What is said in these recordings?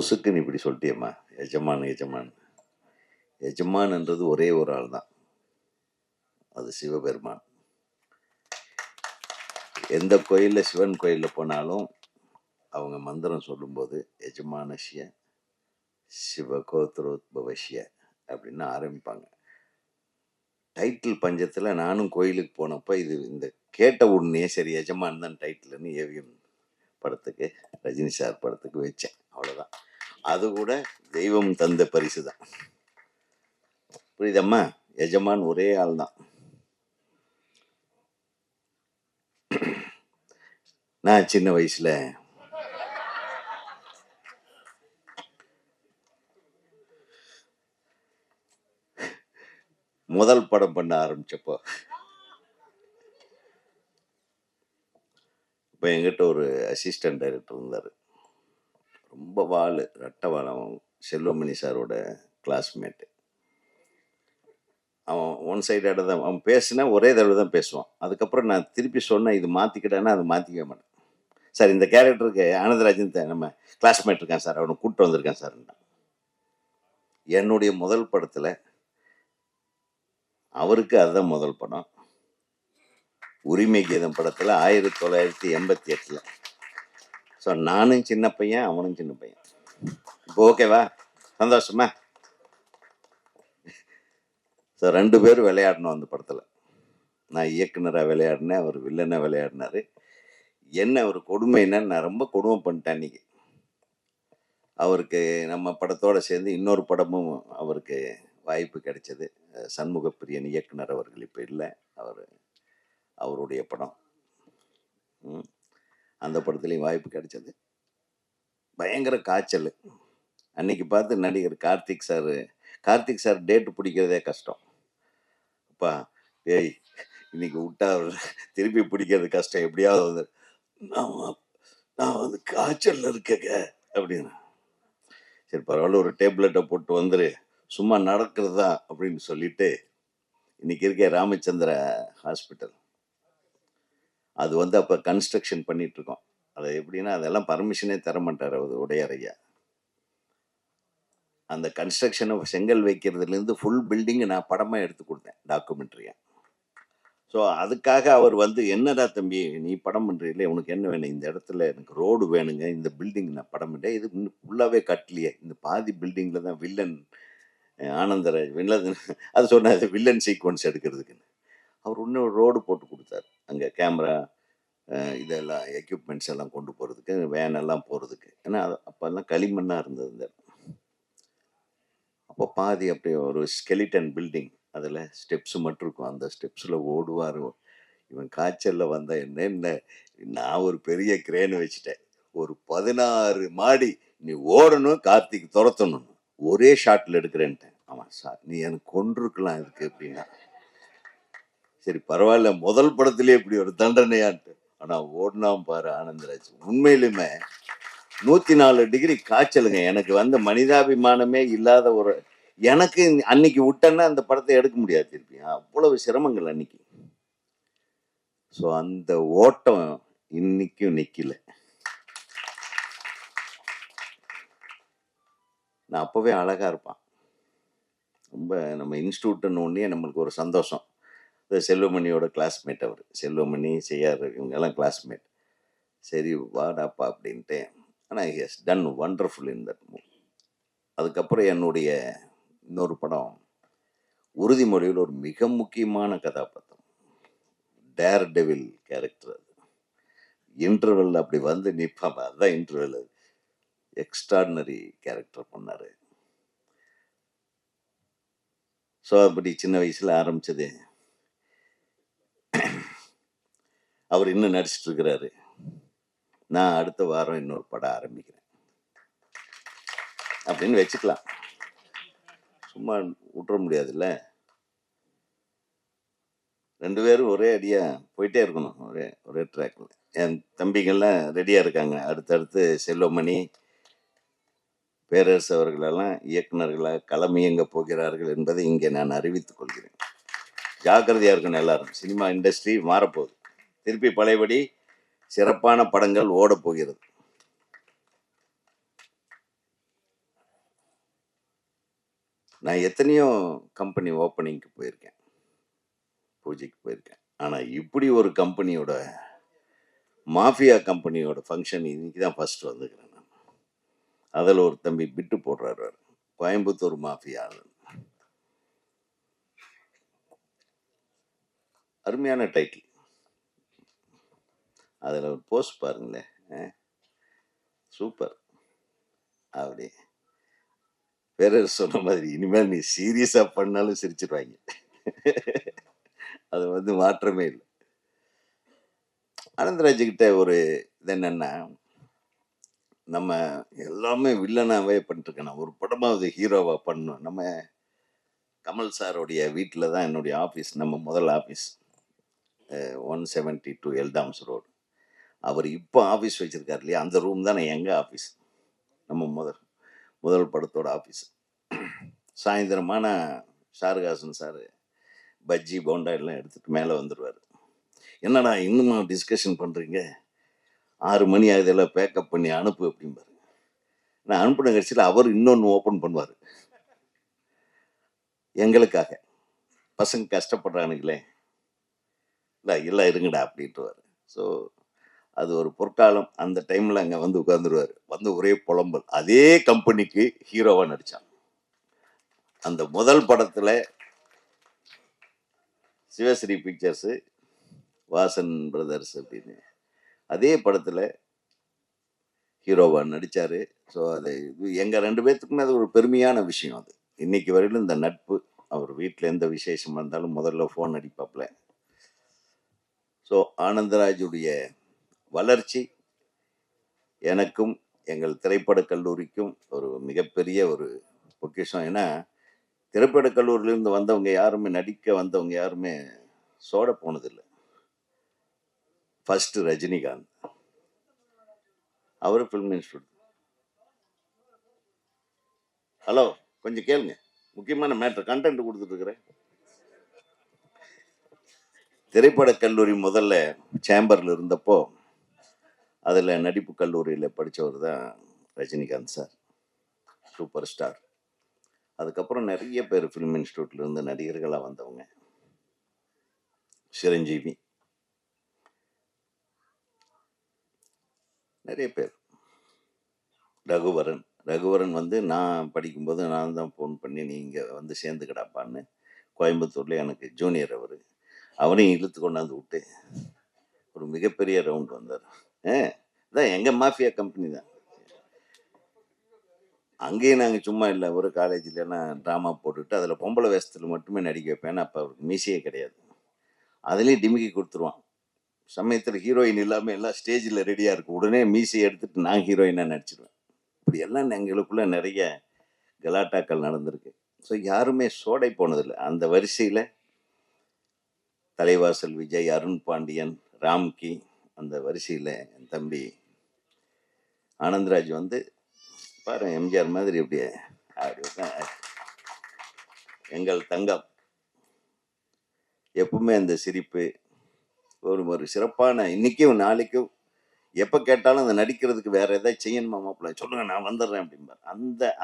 பொசுக்குன்னு இப்படி சொல்லிட்டியம்மா. எஜமான் எஜமான் எஜமான்ன்றது ஒரே ஒரு ஆள் தான், அது சிவபெருமான். எந்த கோயிலில் சிவன் கோயிலில் போனாலும் அவங்க மந்திரம் சொல்லும்போது எஜமானஷ்ய சிவகோத்ரோத்பவஷ்ய அப்படின்னு ஆரம்பிப்பாங்க. டைட்டில் பஞ்சத்தில் நானும் கோயிலுக்கு போனப்போ இது இந்த கேட்ட உடனே சரி எஜமான் தான் டைட்டில்னு ஏவிஎம் படத்துக்கு, ரஜினி சார் படத்துக்கு வச்சேன். அவ்வளோதான். அது கூட தெய்வம் தந்த பரிசு தான். புரியுதம்மா? எஜமான் ஒரே ஆள் தான். நான் சின்ன வயசுல முதல் படம் பண்ண ஆரம்பிச்சப்போ இப்போ எங்கிட்ட ஒரு அசிஸ்டன்ட் டைரக்டர் இருந்தார். ரொம்ப வாள், ரெட்டை வாழம், செல்வமணி சாரோட கிளாஸ்மேட்டு. அவன் ஒன் சைடாக தான் அவன் பேசினா ஒரே தடவை தான் பேசுவான். அதுக்கப்புறம் நான் திருப்பி சொன்னேன் இது மாற்றிக்கிட்டேன்னா அதை மாற்றிக்க மாட்டேன். சார் இந்த கேரக்டருக்கு ஆனந்தராஜன் நம்ம கிளாஸ்மேட் இருக்கான் சார், அவனை கூப்பிட்டு வந்திருக்கான் சார். என்னுடைய முதல் படத்தில் அவருக்கு அதுதான் முதல் படம். உரிமை கீதம் படத்தில் 1988. ஸோ நானும் சின்ன பையன், அவனும் சின்ன பையன். இப்போ ஓகேவா? சந்தோஷமா? ஸோ 2 பேரும் விளையாடணும் அந்த படத்தில். நான் இயக்குனராக விளையாடினேன், அவர் வில்லனாக விளையாடினார். என்ன ஒரு கொடுமைன்னா, நான் ரொம்ப கொடுமை பண்ணிட்டேன் அன்றைக்கி. அவருக்கு நம்ம படத்தோடு சேர்ந்து இன்னொரு படமும் அவருக்கு வாய்ப்பு கிடைச்சது. சண்முகப்பிரியன் இயக்குனர் அவர்கள் இப்போ இல்லை, அவருடைய படம். அந்த படத்துலேயும் வாய்ப்பு கிடைச்சது. பயங்கர காய்ச்சல் அன்னைக்கு பார்த்து நடிகர் கார்த்திக் சார் டேட்டு பிடிக்கிறதே கஷ்டம். அப்பா ஏய் இன்னைக்கு விட்டா திருப்பி பிடிக்கிறது கஷ்டம், எப்படியாவது வந்து நான் வந்து காய்ச்சல் இருக்கங்க அப்படின்னு. சரி பரவாயில்ல, ஒரு டேப்லெட்டை போட்டு வந்துரு, சும்மா நடக்கிறது தான் அப்படின்னு சொல்லிட்டு இன்னைக்கு இருக்க ராமச்சந்திர ஹாஸ்பிட்டல் அது வந்து அப்போ கன்ஸ்ட்ரக்ஷன் பண்ணிட்டு இருக்கோம். அது எப்படின்னா அதெல்லாம் பர்மிஷனே தர மாட்டார் அவர் உடையாரையா. அந்த கன்ஸ்ட்ரக்ஷனை செங்கல் வைக்கிறதுலேருந்து ஃபுல் பில்டிங்கை நான் படமாக எடுத்து கொடுத்தேன், டாக்குமெண்ட்ரியாக. ஸோ அதுக்காக அவர் வந்து என்னடா தம்பி நீ படம் பண்ணுறீங்களே, உனக்கு என்ன வேணும்? இந்த இடத்துல எனக்கு ரோடு வேணுங்க, இந்த பில்டிங் நான் படம் பண்ணேன், இது ஃபுல்லாகவே கட்டலையே, இந்த பாதி பில்டிங்கில் தான் வில்லன் ஆனந்தராஜ் வில்லன் அது சொன்னார் வில்லன் சீக்வன்ஸ் எடுக்கிறதுக்குன்னு. அவர் இன்னும் ரோடு போட்டு கொடுத்தாரு, அங்கே கேமரா இதெல்லாம் எக்யூப்மெண்ட்ஸ் எல்லாம் கொண்டு போகிறதுக்கு, வேன் எல்லாம் போகிறதுக்கு. ஏன்னா அப்போல்லாம் களிமண்ணாக இருந்தது இந்த இடம். அப்போ பாதி அப்படியே ஒரு ஸ்கெலிட்டன் பில்டிங், அதில் ஸ்டெப்ஸு மட்டும் இருக்கும். அந்த ஸ்டெப்ஸில் ஓடுவார் இவன். காய்ச்சலில் வந்த என்ன நான் ஒரு பெரிய கிரேன் வச்சுட்டேன், ஒரு 16 மாடி நீ ஓடணும், கார்த்திக் துரத்தணும், ஒரே ஷாட்டில் எடுக்கிறேன்ட்டேன். ஆமாம் சார் நீ எனக்கு கொண்டிருக்கலாம் இதுக்கு அப்படின்னா. சரி பரவாயில்ல, முதல் படத்துலேயே இப்படி ஒரு தண்டனையான்ட்டு. ஆனால் ஓடினாம் பாரு ஆனந்தராஜ். உண்மையிலுமே 104 டிகிரி காய்ச்சலுங்க. எனக்கு வந்து மனிதாபிமானமே இல்லாத ஒரு எனக்கு அன்னைக்கு விட்டேன்னா அந்த படத்தை எடுக்க முடியாது திருப்பி, அவ்வளவு சிரமங்கள் அன்னைக்கு. ஸோ அந்த ஓட்டம் இன்னைக்கும் நிக்கல. நான் அப்பவே அழகா இருப்பான். ரொம்ப நம்ம இன்ஸ்டியூட்னு ஒன்னே நம்மளுக்கு ஒரு சந்தோஷம். செல்வமணியோட கிளாஸ்மேட் அவர், செல்வமணி செய்யார் இவங்கெல்லாம் கிளாஸ்மேட். சரி வாடாப்பா அப்படின்ட்டு. ஆனால் he has done wonderful in that movie. அதுக்கப்புறம் என்னுடைய இன்னொரு படம் உறுதிமொழியில் ஒரு மிக முக்கியமான கதாபாத்திரம், டேர் டெவில் கேரக்டர். அது இன்டர்வெல் அப்படி வந்து நிற்பாங்க, அதுதான் இன்டர்வெல். அது எக்ஸ்ட்ராடினரி கேரக்டர் பண்ணார். ஸோ அப்படி சின்ன வயசில் ஆரம்பிச்சது. அவர் இன்னும் நடிச்சிட்டு இருக்கிறாரு. நான் அடுத்த வாரம் இன்னொரு படம் ஆரம்பிக்கிறேன் அப்படின்னு வச்சுக்கலாம். சும்மா விட்டுற முடியாதுல்ல. 2 பேரும் ஒரே அடியாக போயிட்டே இருக்கணும், ஒரே ட்ராக்ல. என் தம்பிகள்லாம் ரெடியாக இருக்காங்க. அடுத்தடுத்து செல்வமணி, பேரரசு அவர்களெல்லாம் இயக்குநர்களாக களமியங்க போகிறார்கள் என்பதை இங்கே நான் அறிவித்துக் கொள்கிறேன். ஜாக்கிரதையாக இருக்கணும் எல்லாரும். சினிமா இண்டஸ்ட்ரி மாறப்போகுது, திருப்பி பழையபடி சிறப்பான படங்கள் ஓடப் போகிறது. நான் எத்தனையோ கம்பெனி ஓப்பனிங்க்கு போயிருக்கேன், பூஜைக்கு போயிருக்கேன். ஆனால் இப்படி ஒரு கம்பெனியோட மாஃபியா கம்பெனியோட ஃபங்க்ஷன் இன்னைக்கு தான் ஃபர்ஸ்ட் வந்துக்கிறேன் நான். அதில் ஒரு தம்பி பிட்டு போடுறாரு, கோயம்புத்தூர் மாஃபியா. அருமையான டைட்டில். அதில் ஒரு போஸ்ட் பாருங்களேன், சூப்பர். அப்படி வேற சொன்ன மாதிரி இனிமேல் நீ சீரியஸாக பண்ணாலும் சிரிச்சிருவாங்க. அது வந்து மாற்றமே இல்லை. ஆனந்தராஜ்கிட்ட ஒரு இது என்னன்னா, நம்ம எல்லாமே வில்லனாவே பண்ணிட்டுருக்கேன். நான் ஒரு படமாவது ஹீரோவா பண்ணணும். நம்ம கமல் சாரோடைய வீட்டில் தான் என்னுடைய ஆஃபீஸ், நம்ம முதல் ஆஃபீஸ் 172 எல்டாம்ஸ் ரோடு. அவர் இப்போ ஆஃபீஸ் வச்சிருக்காரு இல்லையா, அந்த ரூம் தான் எங்கள் ஆஃபீஸ், நம்ம முதல் படத்தோட ஆஃபீஸ். சாயந்தரமான ஷாருஹாசன் சார் பஜ்ஜி போண்டா எல்லாம் எடுத்துகிட்டு மேலே வந்துடுவார். என்னடா இன்னுமா டிஸ்கஷன் பண்ணுறீங்க, 6 மணி ஆகுதெல்லாம் பேக்கப் பண்ணி அனுப்பு அப்படிம்பாரு. நான் அனுப்பின கட்சியில் அவர் இன்னொன்று ஓப்பன் பண்ணுவார் எங்களுக்காக. பசங்க கஷ்டப்படுறானுங்களே, இல்லை எல்லாம் இருங்கடா அப்படின்ட்டுவார். ஸோ அது ஒரு பொற்காலம். அந்த டைமில் அங்கே வந்து உட்காந்துருவார். வந்து ஒரே புலம்பல். அதே கம்பெனிக்கு ஹீரோவாக நடித்தான். அந்த முதல் படத்தில் சிவஸ்ரீ பிக்சர்ஸு, வாசன் பிரதர்ஸ் அப்படின்னு, அதே படத்தில் ஹீரோவாக நடித்தார். ஸோ அது எங்கள் 2 பேர்த்துக்குமே அது ஒரு பெருமையான விஷயம். அது இன்னைக்கு வரையிலும் இந்த நட்பு. அவர் வீட்டில் எந்த விசேஷம் இருந்தாலும் முதல்ல ஃபோன் அடிப்பாப்புல. ஸோ ஆனந்தராஜுடைய வளர்ச்சி எனக்கும் எங்கள் திரைப்படக் கல்லூரிக்கும் ஒரு மிகப்பெரிய ஒரு பொக்கிஷம். ஏன்னா திரைப்படக் கல்லூரியிலிருந்து வந்தவங்க யாருமே, நடிக்க வந்தவங்க யாருமே சோட போனதில்லை. First Rajinikanth, our film institute. Hello, கொஞ்சம் கேளுங்க, முக்கியமான மேட்ரு, கண்டென்ட் கொடுத்துட்டு இருக்கிறேன். திரைப்படக் கல்லூரி முதல்ல சேம்பரில் இருந்தப்போ அதில் நடிப்பு கல்லூரியில் படித்தவர் தான் ரஜினிகாந்த் சார், சூப்பர் ஸ்டார். அதுக்கப்புறம் நிறைய பேர் ஃபிலிம் இன்ஸ்டியூட்லேருந்து நடிகர்களாக வந்தவங்க. சிரஞ்சீவி, நிறைய பேர். ரகுவரன் வந்து நான் படிக்கும்போது நான் தான் ஃபோன் பண்ணி நீங்கள் வந்து சேர்ந்துக்கிடாப்பான்னு, கோயம்புத்தூரில் எனக்கு ஜூனியர் அவர், அவனையும் இழுத்து கொண்டாந்து விட்டு ஒரு மிகப்பெரிய ரவுண்ட் வந்தார். இதான் எங்கள் மாஃபியா கம்பெனி தான். அங்கேயும் நாங்கள் சும்மா இல்லை, ஒரு காலேஜ்லாம் ட்ராமா போட்டுட்டு அதில் பொம்பளை வேஷத்தில் மட்டுமே நடிக்க வைப்பேன். அப்போ அவருக்கு மீசையே கிடையாது. அதுலேயும் டிமிக்கி கொடுத்துருவான். சமயத்தில் ஹீரோயின் இல்லாமல் எல்லாம் ஸ்டேஜில் ரெடியாக இருக்கும், உடனே மீசையை எடுத்துகிட்டு நான் ஹீரோயினாக நடிச்சிடுவேன். இப்படி எல்லாம் எங்களுக்குள்ளே நிறைய கலாட்டாக்கள் நடந்திருக்கு. ஸோ யாருமே சோடை போனதில்லை. அந்த வரிசையில் தலைவாசல் விஜய், அருண் பாண்டியன், ராம்கி, அந்த வரிசையில் என் தம்பி ஆனந்தராஜ் வந்து பாரு எம்ஜிஆர் மாதிரி அப்படியே அப்படி எங்கள் தங்கம். எப்பவுமே அந்த சிரிப்பு ஒரு சிறப்பான, இன்னைக்கும் நாளைக்கும் எப்போ கேட்டாலும் அந்த நடிக்கிறதுக்கு வேற ஏதாவது செய்யணுமா மாப்பிள்ள, சொல்லுங்க நான் வந்துடுறேன் அப்படிம்பார்.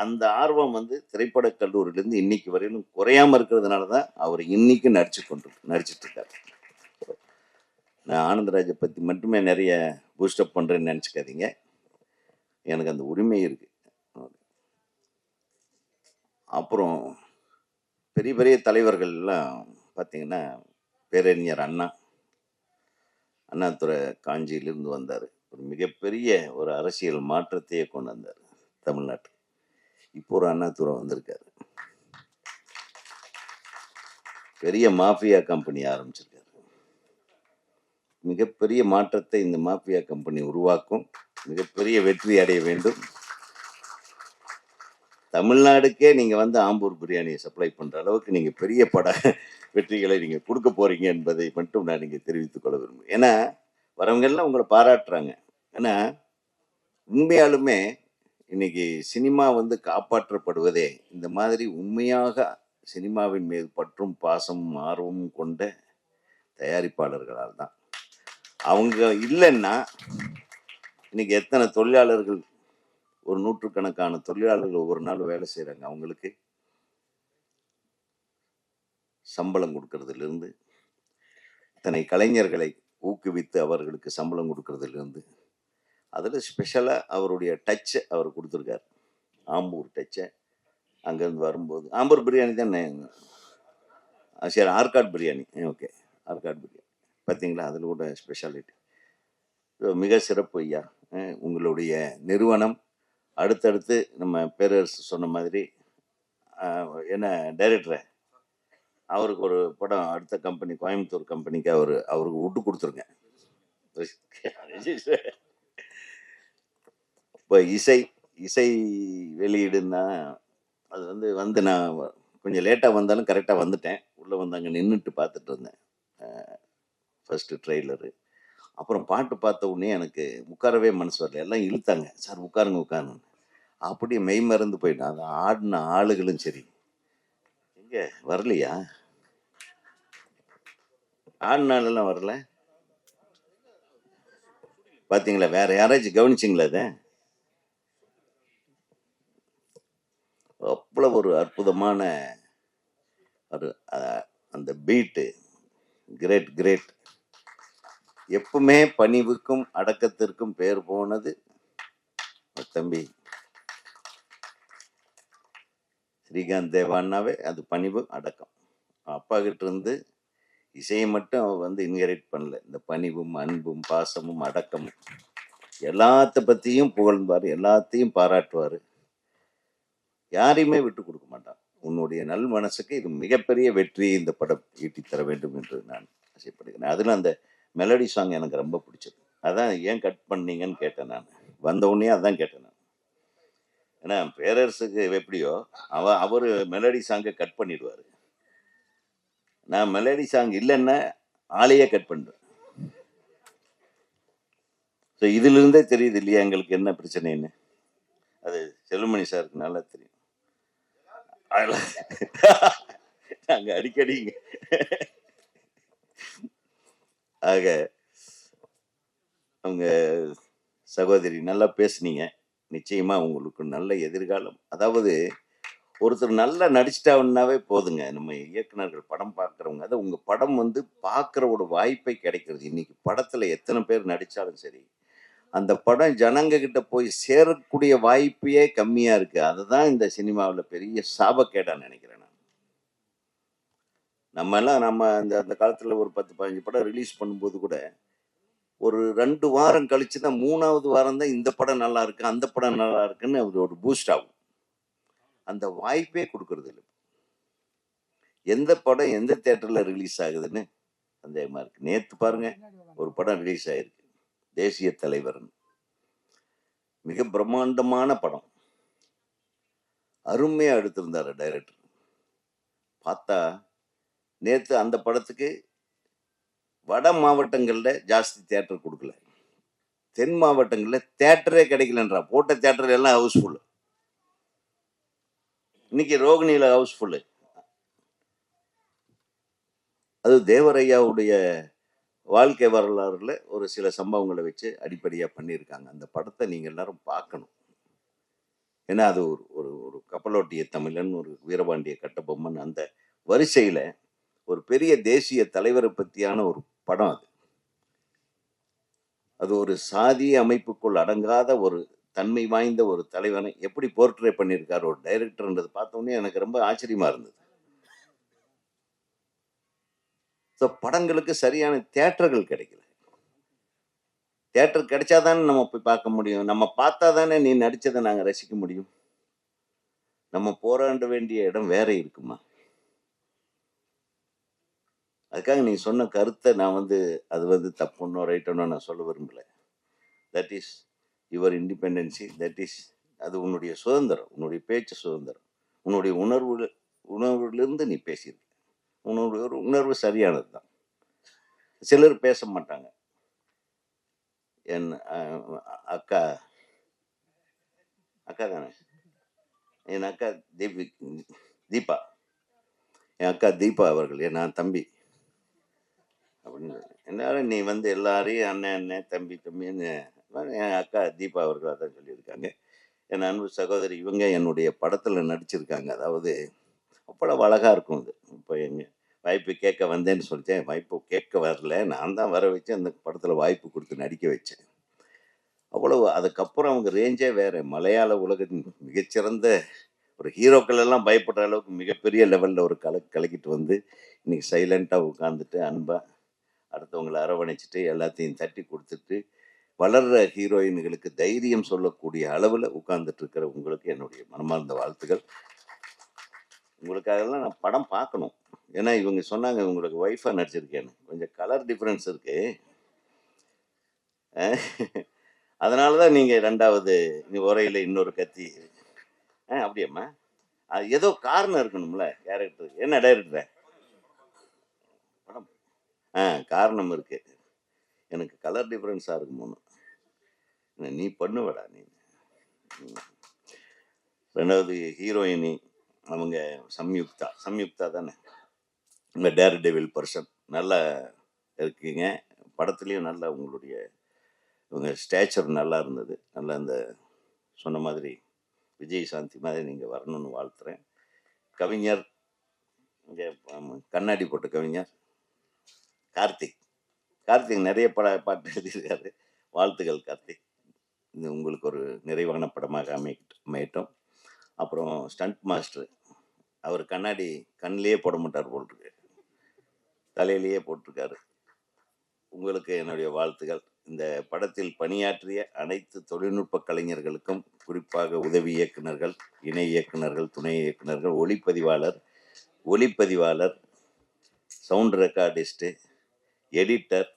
அந்த ஆர்வம் வந்து திரைப்படக் கல்லூரியிலேருந்து இன்னைக்கு வரையிலும் குறையாம இருக்கிறதுனால தான் அவர் இன்னைக்கு நடிச்சிட்டு இருக்காரு. நான் ஆனந்தராஜை பற்றி மட்டுமே நிறைய பூஸ்டப் பண்ணுறேன்னு நினச்சிக்காதீங்க, எனக்கு அந்த உரிமை இருக்கு. அப்புறம் பெரிய பெரிய தலைவர்கள்லாம் பார்த்தீங்கன்னா, பேரறிஞர் அண்ணாதுரை காஞ்சியிலிருந்து வந்தார். ஒரு மிகப்பெரிய ஒரு அரசியல் மாற்றத்தையே கொண்டு வந்தார் தமிழ்நாட்டுக்கு. இப்போ ஒரு அண்ணாதுரை வந்திருக்காரு, பெரிய மாஃபியா கம்பெனி ஆரம்பிச்சிருக்காரு. மிகப்பெரிய மாற்றத்தை இந்த மாஃபியா கம்பெனி உருவாக்கும், மிகப்பெரிய வெற்றி அடைய வேண்டும். தமிழ்நாடுக்கே நீங்கள் வந்து ஆம்பூர் பிரியாணியை சப்ளை பண்ணுற அளவுக்கு நீங்கள் பெரிய வெற்றிகளை நீங்கள் கொடுக்க போகிறீங்க என்பதை மட்டும் நான் நீங்கள் தெரிவித்துக் கொள்ள விரும்புகிறேன். ஏன்னா வரவங்கெல்லாம் உங்களை பாராட்டுறாங்க. ஏன்னா உண்மையாலுமே இன்னைக்கு சினிமா வந்து காப்பாற்றப்படுவதே இந்த மாதிரி உண்மையாக சினிமாவின் மீது பற்றும் பாசமும் ஆர்வமும் கொண்ட தயாரிப்பாளர்களால் தான். அவங்க இல்லைன்னா இன்னைக்கு எத்தனை தொழிலாளர்கள், ஒரு நூற்றுக்கணக்கான தொழிலாளர்கள் ஒவ்வொரு நாள் வேலை செய்கிறாங்க. அவங்களுக்கு சம்பளம் கொடுக்கறதுலேருந்து, இத்தனை கலைஞர்களை ஊக்குவித்து அவர்களுக்கு சம்பளம் கொடுக்கறதுலேருந்து, அதில் ஸ்பெஷலாக அவருடைய டச்சை அவர் கொடுத்துருக்காரு. ஆம்பூர் டச்சை அங்கேருந்து வரும்போது ஆம்பூர் பிரியாணி தானே? சரி, ஆர்காட் பிரியாணி. ஓகே, ஆர்காட் பிரியாணி பார்த்தீங்களா? அதில் கூட ஸ்பெஷாலிட்டி. மிக சிறப்பு ஐயா. உங்களுடைய நிறுவனம் அடுத்தடுத்து நம்ம பேரரசு சொன்ன மாதிரி என்ன டைரக்டரை அவருக்கு ஒரு படம் அடுத்த கம்பெனி கோயம்புத்தூர் கம்பெனிக்கு அவருக்கு விட்டு கொடுத்துருங்க. இப்போ இசை வெளியீடுன்னா அது வந்து நான் கொஞ்சம் லேட்டாக வந்தாலும் கரெக்டாக வந்துட்டேன். உள்ளே வந்து அங்கே நின்றுட்டு பார்த்துட்டு இருந்தேன் ஃபர்ஸ்ட் ட்ரெய்லரு. அப்புறம் பாட்டு பார்த்த உடனே எனக்கு உட்காரவே மனசு வரல. எல்லாம் இழுத்தாங்க, சார் உட்காருங்க உட்காருங்க. அப்படியே மெய் மறந்து போயிட்டேன். அது ஆடின ஆளுகளும் சரி. எங்கே வரலையா? ஆடினாலெல்லாம் வரல பார்த்தீங்களா? வேற யாராச்சும் கவனிச்சிங்களா? அதை அவ்வளோ ஒரு அற்புதமான ஒரு அந்த பீட்டு கிரேட் கிரேட். எப்பவுமே பணிவுக்கும் அடக்கத்திற்கும் பேர் போனது தம்பி ஸ்ரீகாந்த் தேவான்னாவே அது பணிவு அடக்கம். அப்பா கிட்ட இருந்து இசையை மட்டும் அவர் வந்து இன்ஹெரிட் பண்ணல. இந்த பணிவும் அன்பும் பாசமும் அடக்கமும் எல்லாத்த பற்றியும் புகழ்ந்தார், எல்லாத்தையும் பாராட்டுவார், யாரையுமே விட்டு கொடுக்க மாட்டான். உன்னுடைய நல் மனசுக்கு இது மிகப்பெரிய வெற்றியை இந்த படம் ஈட்டி தர வேண்டும் என்று நான் ஆசைப்படுகிறேன். அதில் அந்த மெலடி சாங் எனக்கு ரொம்ப பிடிச்சது. அதான் ஏன் கட் பண்ணீங்கன்னு கேட்டேன். நான் வந்த உடனே அதான் கேட்டேன் நான். ஏன்னா பேரரசுக்கு எப்படியோ அவர் மெலடி சாங்கை கட் பண்ணிடுவார். நான் மெலடி சாங் இல்லைன்னா ஆளையே கட் பண்ணுவேன். ஸோ இதிலிருந்தே தெரியுது இல்லையா எங்களுக்கு என்ன பிரச்சனைன்னு. அது செல்வமணி சாருக்கு நல்லா தெரியும். நாங்கள் அடிக்கடி ஆக அவங்க சகோதரி நல்லா பேசுனீங்க. நிச்சயமா உங்களுக்கு நல்ல எதிர்காலம். அதாவது ஒருத்தர் நல்லா நடிச்சிட்டான்னாவே போதுங்க. நம்ம இயக்குனர்கள் படம் பார்க்குறவங்க அதை உங்கள் படம் வந்து பார்க்குற ஒரு வாய்ப்பை கிடைக்கிறது. இன்னைக்கு படத்தில் எத்தனை பேர் நடித்தாலும் சரி, அந்த படம் ஜனங்க கிட்ட போய் சேரக்கூடிய வாய்ப்பே கம்மியாக இருக்குது. அதுதான் இந்த சினிமாவில் பெரிய சாபக்கேடாக நினைக்கிறேன் நான். நம்ம அந்த காலத்தில் ஒரு 10-15 படம் ரிலீஸ் பண்ணும்போது கூட ஒரு 2 வாரம் கழிச்சு தான் 3வது வாரம் தான் இந்த படம் நல்லா இருக்கு, அந்த படம் நல்லா இருக்குன்னு ஒரு பூஸ்ட் ஆகும். அந்த வாய்ப்பே கொடுக்கறது இல்லை. எந்த படம் எந்த தியேட்டர்ல ரிலீஸ் ஆகுதுன்னு சந்தேகமா இருக்கு. நேற்று பாருங்க, ஒரு படம் ரிலீஸ் ஆயிருக்கு, தேசிய தலைவர். மிக பிரம்மாண்டமான படம், அருமையா எடுத்திருந்தாரு டைரக்டர். பார்த்தா நேற்று அந்த படத்துக்கு வட மாவட்டங்களில் ஜாஸ்தி தியேட்டர் கொடுக்கல, தென் மாவட்டங்களில் தியேட்டரே கிடைக்கலன்றா. போட்ட தியேட்டர் எல்லாம் ஹவுஸ்ஃபுல். இன்னைக்கு ரோகிணியில ஹவுஸ்ஃபுல்லு. அது தேவரையாவுடைய வாழ்க்கை வரலாறுல ஒரு சில சம்பவங்களை வச்சு அடிப்படையாக பண்ணியிருக்காங்க. அந்த படத்தை நீங்கள் எல்லாரும் பார்க்கணும். ஏன்னா அது ஒரு ஒரு கப்பலோட்டிய தமிழன், ஒரு வீரபாண்டிய கட்டபொம்மன், அந்த வரிசையில் ஒரு பெரிய தேசிய தலைவரை பற்றியான ஒரு படம். அது ஒரு சாதிய அமைப்புக்குள் அடங்காத ஒரு தன்மை வாய்ந்த ஒரு தலைவனை எப்படி போர்ட்ரே பண்ணியிருக்காரு ஒரு டைரக்டர்ன்றது பார்த்தோன்னே எனக்கு ரொம்ப ஆச்சரியமா இருந்தது. ஸோ படங்களுக்கு சரியான தியேட்டர்கள் கிடைக்கல. தியேட்டர் கிடைச்சாதானே நம்ம போய் பார்க்க முடியும். நம்ம பார்த்தா தானே நீ நடிச்சதை நாங்கள் ரசிக்க முடியும். நம்ம போராட வேண்டிய இடம் வேற இருக்குமா? அதுக்காக நீ சொன்ன கருத்தை நான் அது தப்புன்னோ ரைட்டனோ நான் சொல்ல விரும்பல. That is your independency. That is அது உன்னுடைய சுதந்திரம், உன்னுடைய பேச்சு சுதந்திரம், உன்னுடைய உணர்வுலேருந்து நீ பேசியிருக்க. உன்னுடைய ஒரு உணர்வு சரியானது தான். சிலர் பேச மாட்டாங்க. என் அக்கா தானே, என் அக்கா தீபா, என் அக்கா தீபா அவர்கள் நான் தம்பி அப்படின்னு எல்லாரும் நீ எல்லாரையும் அண்ணன் அண்ணன் தம்பி தம்பின்னு என் அக்கா தீபா அவர்கள் அதான் சொல்லியிருக்காங்க. என் அன்பு சகோதரி இவங்க என்னுடைய படத்தில் நடிச்சிருக்காங்க. அதாவது அவ்வளோ அழகாக இருக்கும். அது இப்போ வாய்ப்பு கேட்க வந்தேன்னு சொல்லிட்டேன். வாய்ப்பு கேட்க வரல. நான் தான் வர வச்சு அந்த படத்துல வாய்ப்பு குடுத்து நடிக்க வச்சேன். அவ்வளவு அதுக்கப்புறம் அவங்க ரேஞ்சே வேற. மலையாள உலகத்தின் மிகச்சிறந்த ஒரு ஹீரோக்கள் எல்லாம் பயப்படுற அளவுக்கு மிகப்பெரிய லெவல்ல ஒரு கலக்கிட்டு வந்து, இன்னைக்கு சைலன்ட்டா உட்கார்ந்துட்டு, அன்பா அடுத்தவங்கள அரவணைச்சுட்டு, எல்லாத்தையும் தட்டி குடுத்துட்டு, வளர்ற ஹீரோயின்களுக்கு தைரியம் சொல்லக்கூடிய அளவுல உட்கார்ந்துட்டு இருக்கிற உங்களுக்கு என்னுடைய மனமார்ந்த வாழ்த்துக்கள். உங்களுக்காகலாம் நான் படம் பார்க்கணும். ஏன்னா இவங்க சொன்னாங்க உங்களுக்கு ஒய்ஃபா நடிச்சிருக்கேன்னு. கொஞ்சம் கலர் டிஃபரன்ஸ் இருக்கு. அ அதனால தான் நீங்க 2வது உரையில இன்னொரு கத்தி. அப்படியாம்மா? அது ஏதோ காரணம் இருக்கணும்ல கேரக்டருக்கு. என்ன டைரக்டரே? படம் காரணம் இருக்கு. எனக்கு கலர் டிஃபரன்ஸா இருக்குமோன்னு. நீ பண்ணுவடா நீ. ம். 2வது ஹீரோயினி அவங்க சம்யுக்தா. சம்யுக்தா தானே? இந்த டேர் டெவில் பர்சன். நல்லா இருக்கீங்க. படத்துலயும் நல்லா உங்களுடைய உங்க ஸ்டேச்சர் நல்லா இருந்தது. நல்லா இந்த சொன்ன மாதிரி விஜய் சாந்தி மாதிரி நீங்க வரணும்னு வாழ்த்துறேன். கவிஞர் இங்க கண்ணாடி போட்ட கவிஞர் கார்த்திக். கார்த்திக் நிறைய பாட்டு எழுதியிருக்காரு. வாழ்த்துக்கள் கார்த்திக். இது உங்களுக்கு ஒரு நிறைவான படமாக அமையட்டும். அப்புறம் ஸ்டண்ட் மாஸ்டர் அவர் கண்ணாடி கண்ணிலேயே போட மாட்டார் போல் இருக்கு, தலையிலேயே போட்டிருக்காரு. உங்களுக்கு என்னுடைய வாழ்த்துக்கள். இந்த படத்தில் பணியாற்றிய அனைத்து தொழில்நுட்ப கலைஞர்களுக்கும், குறிப்பாக உதவி இயக்குனர்கள், இணை இயக்குனர்கள், துணை இயக்குனர்கள், ஒளிப்பதிவாளர், சவுண்ட் ரெக்கார்டிஸ்ட்டு, எடிட்டர்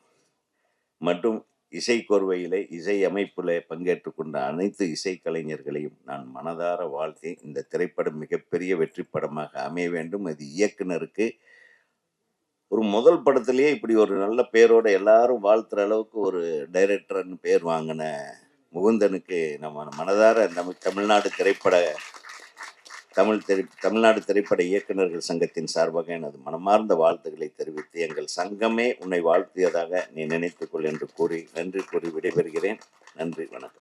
மற்றும் இசைக்கோர்வையிலே இசை அமைப்பில் பங்கேற்று கொண்ட அனைத்து இசைக்கலைஞர்களையும் நான் மனதார வாழ்த்தி, இந்த திரைப்படம் மிகப்பெரிய வெற்றி படமாக அமைய வேண்டும். அது இயக்குனருக்கு ஒரு முதல் படத்திலேயே இப்படி ஒரு நல்ல பேரோட எல்லாரும் வாழ்த்துற அளவுக்கு ஒரு டைரக்டர்னு பேர் வாங்கின முகுந்தனுக்கு நம்ம மனதார நம்ம தமிழ்நாடு திரைப்பட இயக்குநர்கள் சங்கத்தின் சார்பாக எனது மனமார்ந்த வாழ்த்துக்களை தெரிவித்து, எங்கள் சங்கமே உன்னை வாழ்த்தியதாக நீ நினைத்துக்கொள் என்று கூறி நன்றி கூறி விடைபெறுகிறேன். நன்றி, வணக்கம்.